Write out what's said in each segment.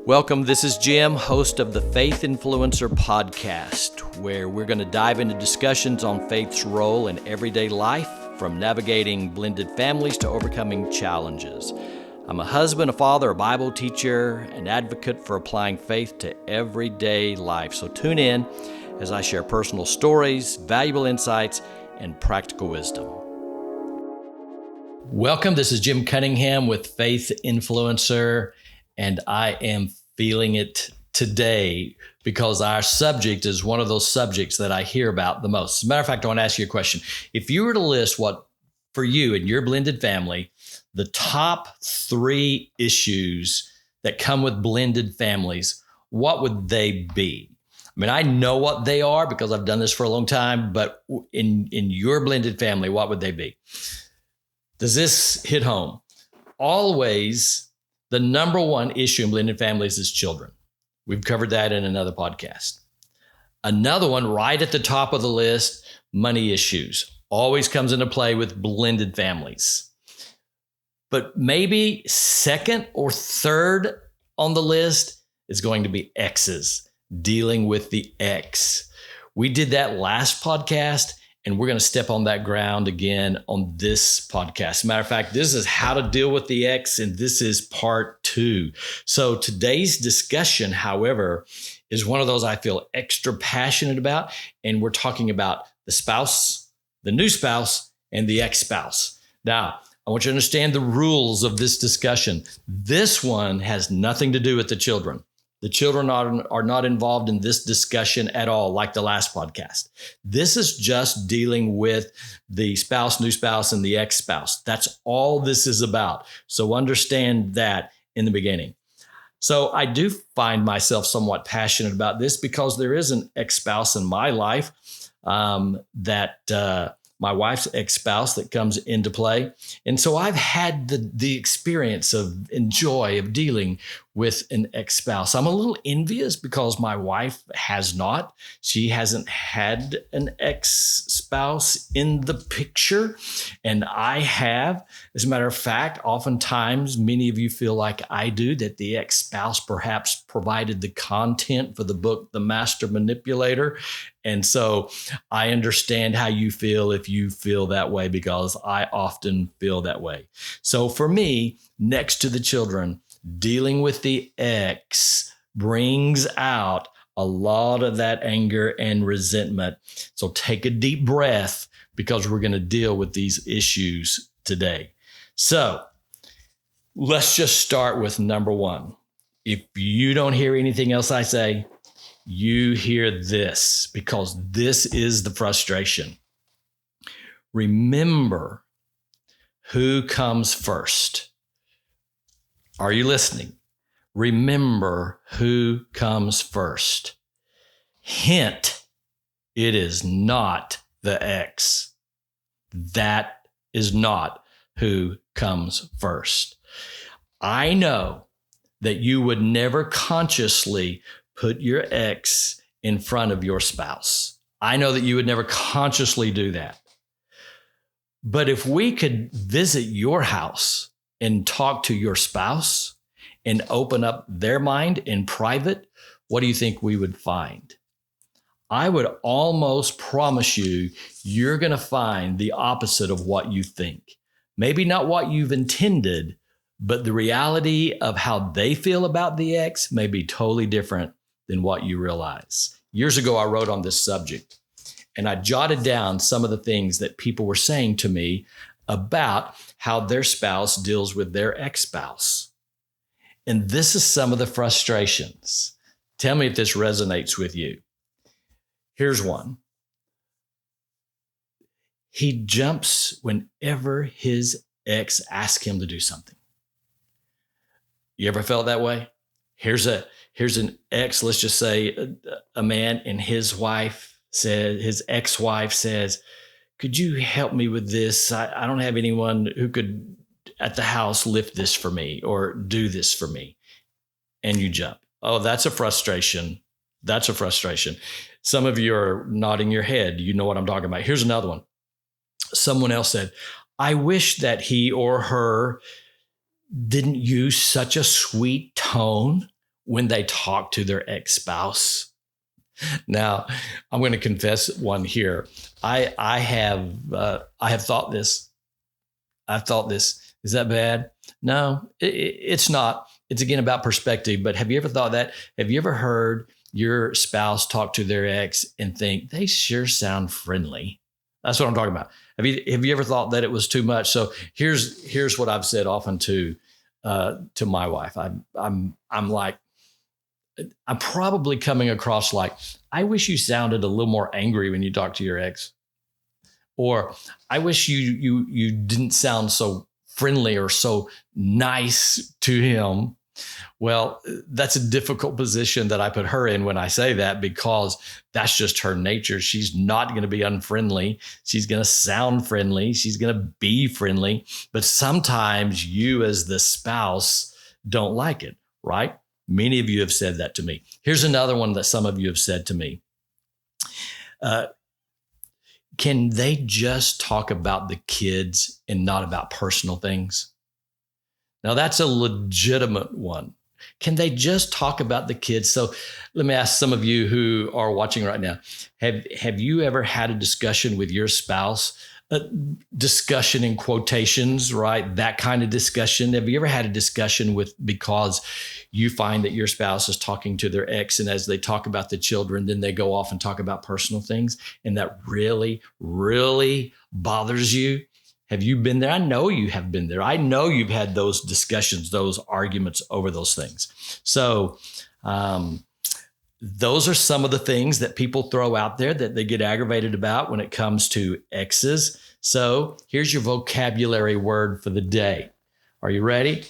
Welcome, this is Jim, host of the Faith Influencer podcast, where we're going to dive into discussions on faith's role in everyday life, from navigating blended families to overcoming challenges. I'm a husband, a father, a Bible teacher, an advocate for applying faith to everyday life. So tune in as I share personal stories, valuable insights, and practical wisdom. Welcome, this is Jim Cunningham with Faith Influencer. And I am feeling it today because our subject is one of those subjects that I hear about the most. As a matter of fact, I want to ask you a question. If you were to list what, for you and your blended family, the top 3 issues that come with blended families, what would they be? I mean, I know what they are because I've done this for a long time, but in your blended family, what would they be? Does this hit home? Always, the number one issue in blended families is children. We've covered that in another podcast. Another one right at the top of the list, money issues. Always comes into play with blended families. But maybe second or third on the list is going to be exes, dealing with the ex. We did that last podcast, and we're going to step on that ground again on this podcast. As a matter of fact, this is how to deal with the ex, and this is part 2. So today's discussion, however, is one of those I feel extra passionate about, and we're talking about the spouse, the new spouse, and the ex-spouse. Now, I want you to understand the rules of this discussion. This one has nothing to do with the children. The children are not involved in this discussion at all, like the last podcast. This is just dealing with the spouse, new spouse, and the ex-spouse. That's all this is about. So understand that in the beginning. So I do find myself somewhat passionate about this because there is an ex-spouse in my life that my wife's ex-spouse that comes into play. And so I've had the experience of joy of dealing with an ex-spouse. I'm a little envious because my wife has not. She hasn't had an ex-spouse in the picture, and I have. As a matter of fact, oftentimes many of you feel like I do, that the ex-spouse perhaps provided the content for the book, The Master Manipulator. And so I understand how you feel if you feel that way, because I often feel that way. So for me, next to the children, dealing with the ex brings out a lot of that anger and resentment. So take a deep breath because we're going to deal with these issues today. So let's just start with number 1. If you don't hear anything else I say, you hear this, because this is the frustration. Remember who comes first. Are you listening? Remember who comes first. Hint, it is not the ex. That is not who comes first. I know that you would never consciously put your ex in front of your spouse. I know that you would never consciously do that. But if we could visit your house and talk to your spouse and open up their mind in private, what do you think we would find? I would almost promise you, you're going to find the opposite of what you think. Maybe not what you've intended, but the reality of how they feel about the ex may be totally different than what you realize. Years ago, I wrote on this subject, and I jotted down some of the things that people were saying to me about how their spouse deals with their ex-spouse. And this is some of the frustrations. Tell me if this resonates with you. Here's one. He jumps whenever his ex asks him to do something. You ever felt that way? Here's an ex, let's just say a man, and his ex-wife says, could you help me with this? I don't have anyone who could at the house lift this for me or do this for me. And you jump. Oh, that's a frustration. That's a frustration. Some of you are nodding your head. You know what I'm talking about. Here's another one. Someone else said, I wish that he or her didn't use such a sweet tone when they talk to their ex-spouse. Now, I'm going to confess one here. I have thought this. I've thought this. Is that bad? No, it's not. It's again about perspective. But have you ever thought that? Have you ever heard your spouse talk to their ex and think they sure sound friendly? That's what I'm talking about. Have you ever thought that it was too much? So here's what I've said often to my wife. I'm like, I'm probably coming across like, I wish you sounded a little more angry when you talk to your ex, or I wish you didn't sound so friendly or so nice to him. Well, that's a difficult position that I put her in when I say that, because that's just her nature. She's not going to be unfriendly. She's going to sound friendly. She's going to be friendly. But sometimes you as the spouse don't like it, right? Many of you have said that to me. Here's another one that some of you have said to me. Can they just talk about the kids and not about personal things? Now, that's a legitimate one. Can they just talk about the kids? So let me ask some of you who are watching right now, have you ever had a discussion with your spouse? Discussion in quotations, right? That kind of discussion. Have you ever had a discussion because you find that your spouse is talking to their ex, and as they talk about the children, then they go off and talk about personal things, and that really, really bothers you? Have you been there? I know you have been there. I know you've had those discussions, those arguments over those things. So those are some of the things that people throw out there that they get aggravated about when it comes to exes. So here's your vocabulary word for the day. Are you ready?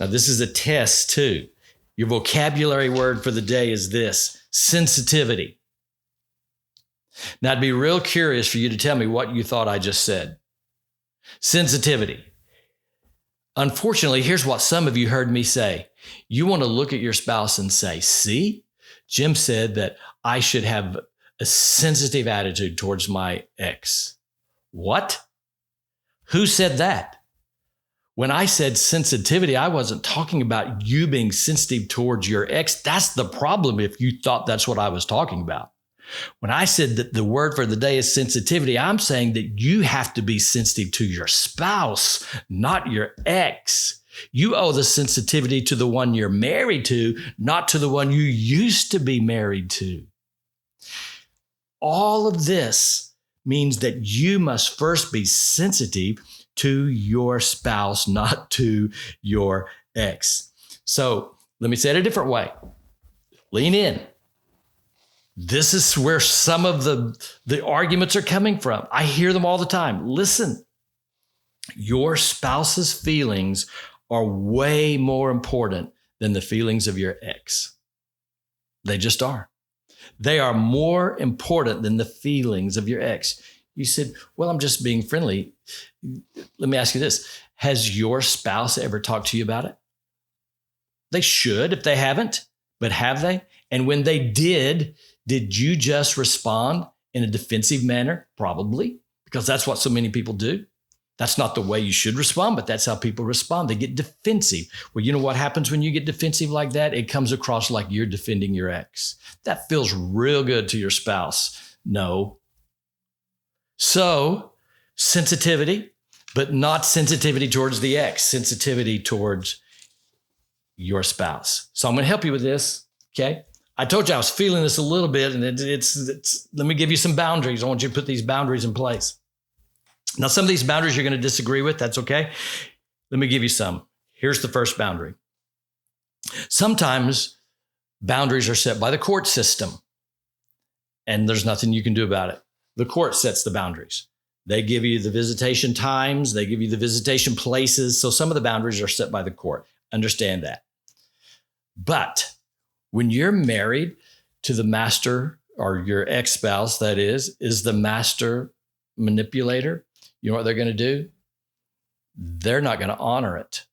Now, this is a test too. Your vocabulary word for the day is this: sensitivity. Now, I'd be real curious for you to tell me what you thought I just said. Sensitivity. Unfortunately, here's what some of you heard me say. You want to look at your spouse and say, see, Jim said that I should have a sensitive attitude towards my ex. What? Who said that? When I said sensitivity, I wasn't talking about you being sensitive towards your ex. That's the problem if you thought that's what I was talking about. When I said that the word for the day is sensitivity, I'm saying that you have to be sensitive to your spouse, not your ex. You owe the sensitivity to the one you're married to, not to the one you used to be married to. All of this means that you must first be sensitive to your spouse, not to your ex. So let me say it a different way. Lean in. This is where some of the arguments are coming from. I hear them all the time. Listen, your spouse's feelings are way more important than the feelings of your ex. They just are. They are more important than the feelings of your ex. You said, well, I'm just being friendly. Let me ask you this. Has your spouse ever talked to you about it? They should if they haven't, but have they? And when they did you just respond in a defensive manner? Probably, because that's what so many people do. That's not the way you should respond, but that's how people respond. They get defensive. Well, you know what happens when you get defensive like that? It comes across like you're defending your ex. That feels real good to your spouse. No. So, sensitivity, but not sensitivity towards the ex, sensitivity towards your spouse. So I'm going to help you with this, okay? I told you I was feeling this a little bit, and it's let me give you some boundaries. I want you to put these boundaries in place. Now, some of these boundaries you're going to disagree with. That's okay. Let me give you some. Here's the first boundary. Sometimes boundaries are set by the court system, and there's nothing you can do about it. The court sets the boundaries. They give you the visitation times. They give you the visitation places. So some of the boundaries are set by the court. Understand that. But when you're married to the master, or your ex-spouse, that is the master manipulator, you know what they're going to do? They're not going to honor it.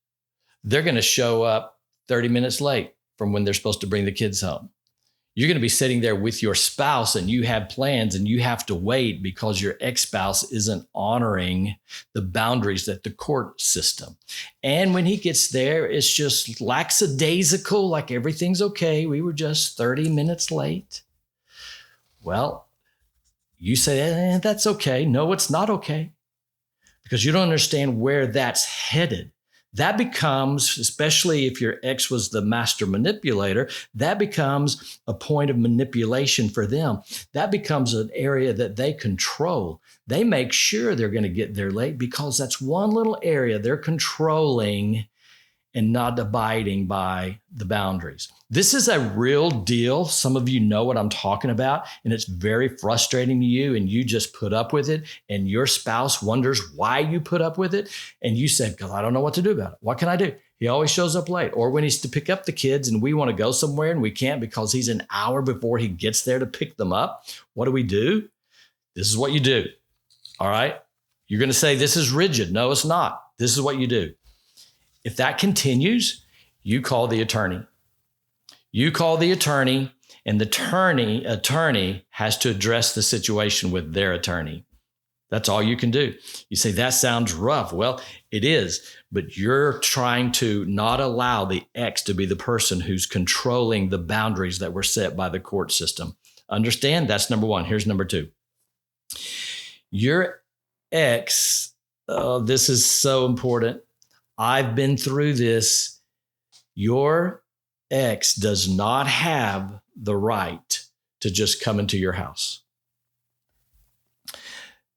They're going to show up 30 minutes late from when they're supposed to bring the kids home. You're going to be sitting there with your spouse and you have plans and you have to wait because your ex-spouse isn't honoring the boundaries that the court system. And when he gets there, it's just lackadaisical, like everything's okay. We were just 30 minutes late. Well, you say, that's okay. No, it's not okay. Because you don't understand where that's headed. That becomes, especially if your ex was the master manipulator, that becomes a point of manipulation for them. That becomes an area that they control. They make sure they're going to get there late because that's one little area they're controlling and not abiding by the boundaries. This is a real deal. Some of you know what I'm talking about, and it's very frustrating to you, and you just put up with it, and your spouse wonders why you put up with it, and you said, "God, I don't know what to do about it. What can I do?" He always shows up late. Or when he's to pick up the kids and we want to go somewhere and we can't because he's an hour before he gets there to pick them up, what do? This is what you do. All right? You're going to say, this is rigid. No, it's not. This is what you do. If that continues, you call the attorney. You call the attorney, and the attorney has to address the situation with their attorney. That's all you can do. You say, that sounds rough. Well, it is, but you're trying to not allow the ex to be the person who's controlling the boundaries that were set by the court system. Understand? That's number one. Here's number two. Your ex, this is so important. I've been through this. Your ex does not have the right to just come into your house.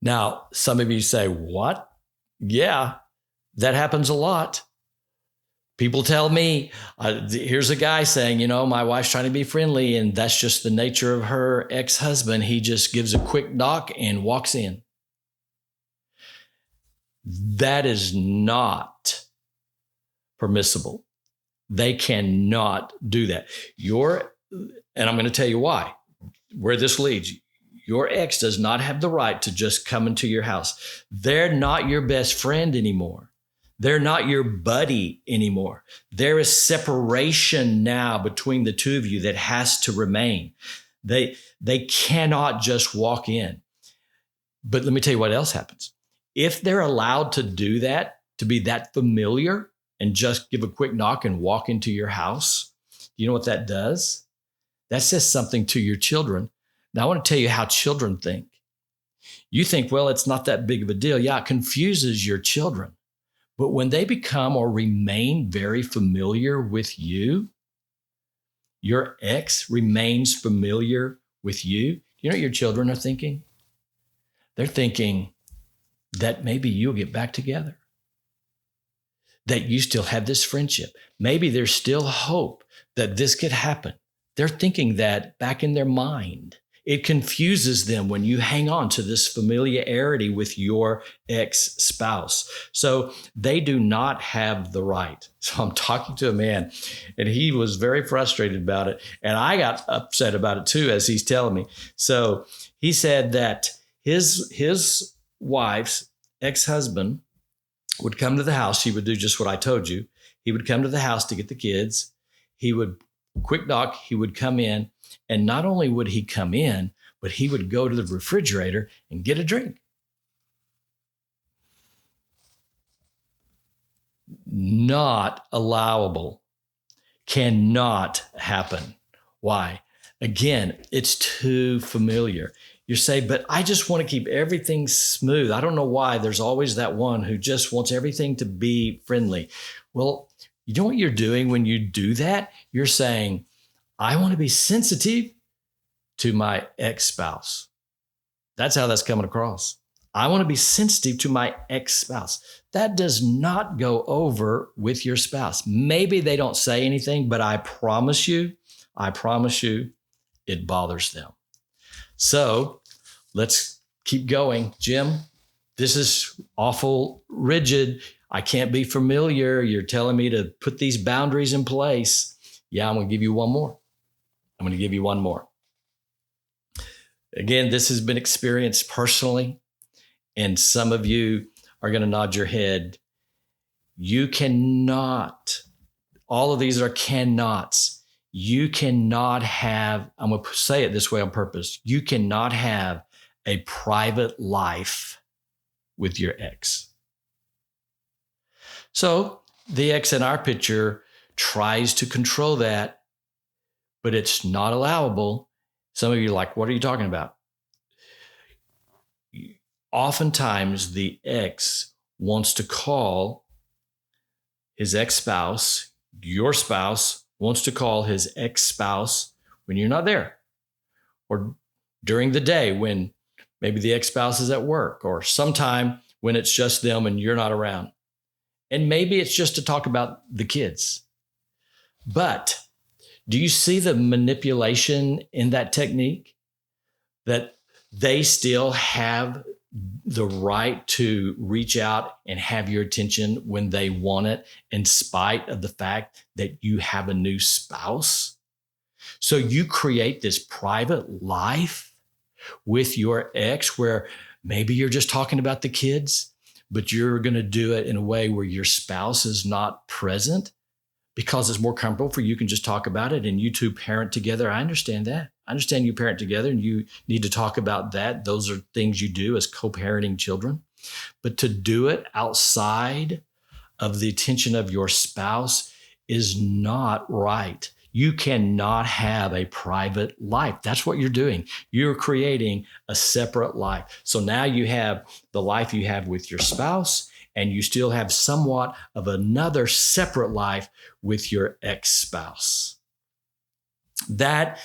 Now, some of you say, what? Yeah, that happens a lot. People tell me, here's a guy saying, my wife's trying to be friendly, and that's just the nature of her ex-husband. He just gives a quick knock and walks in. That is not permissible. They cannot do that. And I'm going to tell you why, where this leads. Your ex does not have the right to just come into your house. They're not your best friend anymore. They're not your buddy anymore. There is separation now between the two of you that has to remain. They cannot just walk in. But let me tell you what else happens. If they're allowed to do that, to be that familiar and just give a quick knock and walk into your house, you know what that does? That says something to your children. Now, I want to tell you how children think. You think, well, it's not that big of a deal. Yeah, it confuses your children. But when they become or remain very familiar with you, your ex remains familiar with you. You know what your children are thinking? They're thinking that maybe you'll get back together, that you still have this friendship. Maybe there's still hope that this could happen. They're thinking that back in their mind. It confuses them when you hang on to this familiarity with your ex-spouse. So they do not have the right. So I'm talking to a man, and he was very frustrated about it. And I got upset about it too, as he's telling me. So he said that his wife's ex-husband would come to the house. He would do just what I told you. He would come to the house to get the kids. He would quick knock. He would come in. And not only would he come in, but he would go to the refrigerator and get a drink. Not allowable. Cannot happen. Why? Again, it's too familiar. You say, but I just want to keep everything smooth. I don't know why there's always that one who just wants everything to be friendly. Well, you know what you're doing when you do that? You're saying, I want to be sensitive to my ex-spouse. That's how that's coming across. I want to be sensitive to my ex-spouse. That does not go over with your spouse. Maybe they don't say anything, but I promise you, it bothers them. So let's keep going. Jim, this is awful rigid. I can't be familiar. You're telling me to put these boundaries in place. Yeah, I'm going to give you one more. Again, this has been experienced personally, and some of you are going to nod your head. You cannot, all of these are cannots. You cannot have, I'm going to say it this way on purpose, you cannot have a private life with your ex. So the ex in our picture tries to control that, but it's not allowable. Some of you are like, what are you talking about? Oftentimes the ex wants to call his ex-spouse, your spouse wants to call his ex-spouse when you're not there, or during the day when maybe the ex-spouse is at work, or sometime when it's just them and you're not around. And maybe it's just to talk about the kids. But do you see the manipulation in that technique? That they still have the right to reach out and have your attention when they want it, in spite of the fact that you have a new spouse. So you create this private life with your ex where maybe you're just talking about the kids, but you're going to do it in a way where your spouse is not present because it's more comfortable for you. You can just talk about it and you two parent together. I understand that. I understand you parent together and you need to talk about that. Those are things you do as co-parenting children. But to do it outside of the attention of your spouse is not right. You cannot have a private life. That's what you're doing. You're creating a separate life. So now you have the life you have with your spouse, and you still have somewhat of another separate life with your ex-spouse. That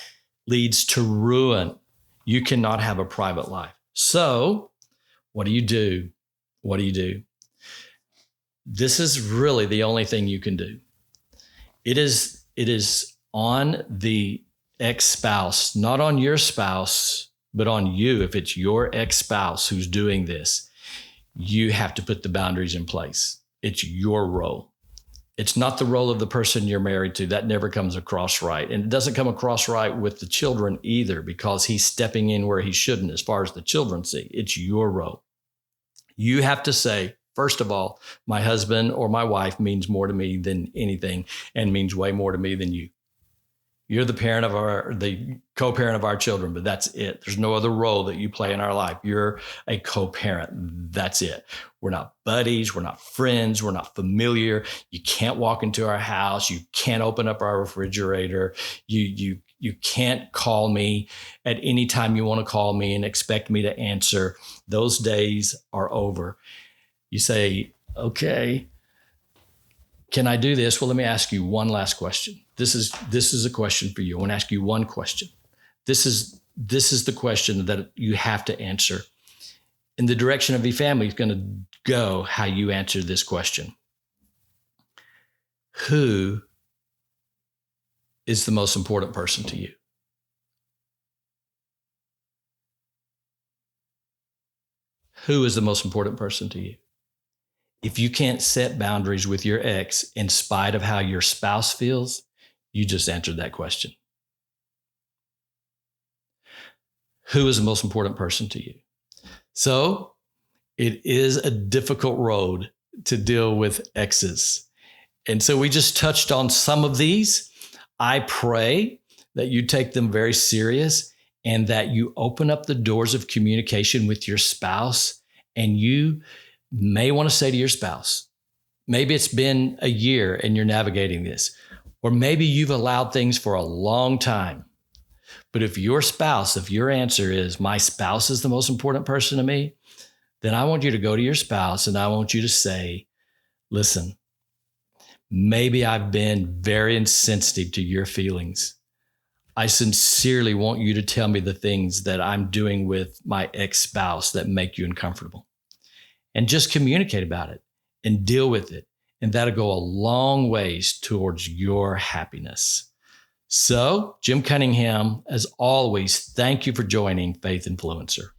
leads to ruin. You cannot have a private life. So what do you do? What do you do? This is really the only thing you can do. It is on the ex-spouse, not on your spouse, but on you. If it's your ex-spouse who's doing this, you have to put the boundaries in place. It's your role. It's not the role of the person you're married to. That never comes across right. And it doesn't come across right with the children either, because he's stepping in where he shouldn't as far as the children see. It's your role. You have to say, first of all, my husband or my wife means more to me than anything and means way more to me than you. You're the co-parent of our children, but that's it. There's no other role that you play in our life. You're a co-parent. That's it. We're not buddies. We're not friends. We're not familiar. You can't walk into our house. You can't open up our refrigerator. You can't call me at any time you want to call me and expect me to answer. Those days are over. You say, okay, can I do this? Well, let me ask you one last question. This is a question for you. I want to ask you one question. This is the question that you have to answer. And the direction of your family is going to go how you answer this question. Who is the most important person to you? Who is the most important person to you? If you can't set boundaries with your ex in spite of how your spouse feels, you just answered that question. Who is the most important person to you? So it is a difficult road to deal with exes. And so we just touched on some of these. I pray that you take them very serious and that you open up the doors of communication with your spouse. And you may want to say to your spouse, maybe it's been a year and you're navigating this, or maybe you've allowed things for a long time. But if your answer is, my spouse is the most important person to me, then I want you to go to your spouse and I want you to say, listen, maybe I've been very insensitive to your feelings. I sincerely want you to tell me the things that I'm doing with my ex-spouse that make you uncomfortable. And just communicate about it and deal with it. And that'll go a long ways towards your happiness. So, Jim Cunningham, as always, thank you for joining Faith Influencer.